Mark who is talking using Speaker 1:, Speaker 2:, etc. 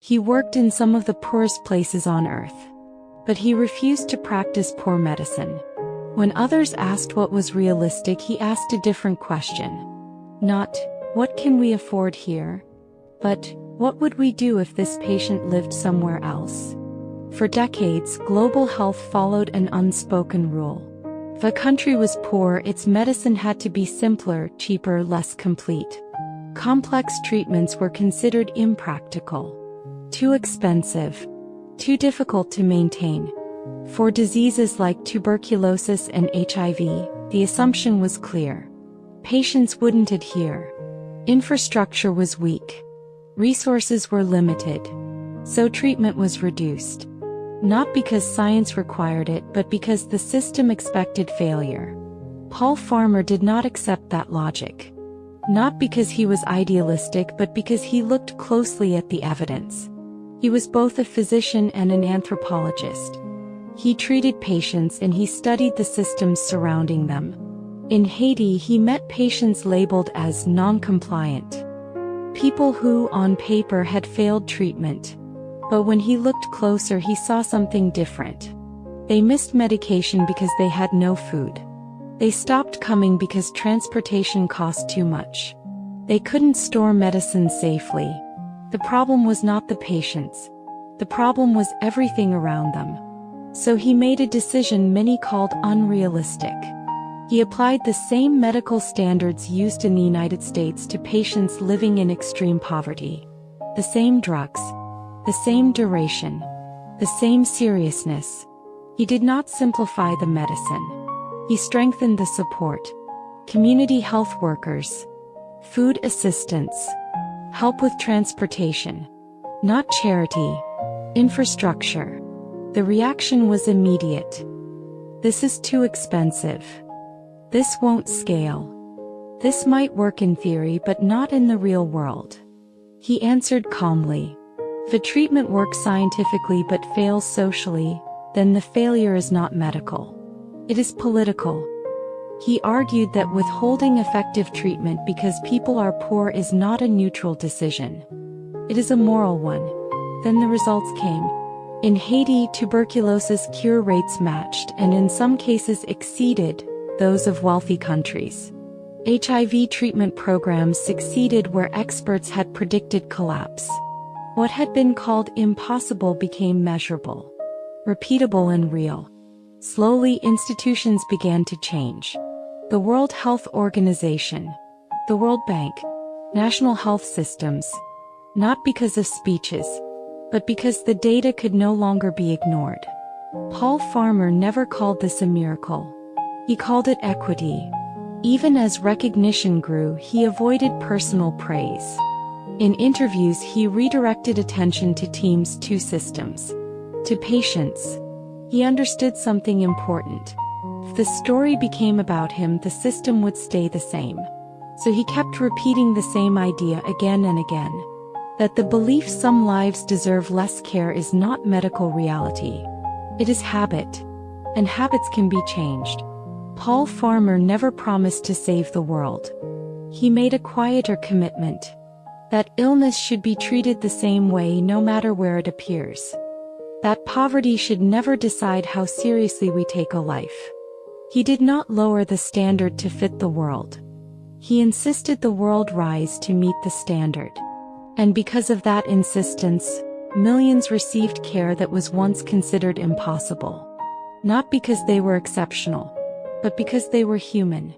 Speaker 1: He worked in some of the poorest places on earth. But he refused to practice poor medicine. When others asked what was realistic, he asked a different question. Not, what can we afford here? But, what would we do if this patient lived somewhere else? For decades, global health followed an unspoken rule. If a country was poor, its medicine had to be simpler, cheaper, less complete. Complex treatments were considered impractical. Too expensive. Too difficult to maintain. For diseases like tuberculosis and HIV, the assumption was clear. Patients wouldn't adhere. Infrastructure was weak. Resources were limited. So treatment was reduced. Not because science required it, but because the system expected failure. Paul Farmer did not accept that logic. Not because he was idealistic, but because he looked closely at the evidence. He was both a physician and an anthropologist. He treated patients and he studied the systems surrounding them. In Haiti, he met patients labeled as non-compliant. People who, on paper, had failed treatment. But when he looked closer, he saw something different. They missed medication because they had no food. They stopped coming because transportation cost too much. They couldn't store medicine safely. The problem was not the patients. The problem was everything around them. So he made a decision many called unrealistic. He applied the same medical standards used in the United States to patients living in extreme poverty. The same drugs. The same duration. The same seriousness. He did not simplify the medicine. He strengthened the support. Community health workers. Food assistance. Help with transportation. Not charity. Infrastructure. The reaction was immediate. This is too expensive. This won't scale. This might work in theory, but not in the real world. He answered calmly. If a treatment works scientifically but fails socially, then the failure is not medical. It is political. He argued that withholding effective treatment because people are poor is not a neutral decision. It is a moral one. Then the results came. In Haiti, tuberculosis cure rates matched and in some cases exceeded those of wealthy countries. HIV treatment programs succeeded where experts had predicted collapse. What had been called impossible became measurable, repeatable and real. Slowly, institutions began to change. The World Health Organization, the World Bank, national health systems. Not because of speeches, but because the data could no longer be ignored. Paul Farmer never called this a miracle. He called it equity. Even as recognition grew, he avoided personal praise. In interviews, he redirected attention to teams, to systems, to patients. He understood something important. If the story became about him, the system would stay the same. So he kept repeating the same idea again and again. That the belief some lives deserve less care is not medical reality. It is habit. And habits can be changed. Paul Farmer never promised to save the world. He made a quieter commitment. That illness should be treated the same way no matter where it appears. That poverty should never decide how seriously we take a life. He did not lower the standard to fit the world. He insisted the world rise to meet the standard. And because of that insistence, millions received care that was once considered impossible. Not because they were exceptional, but because they were human.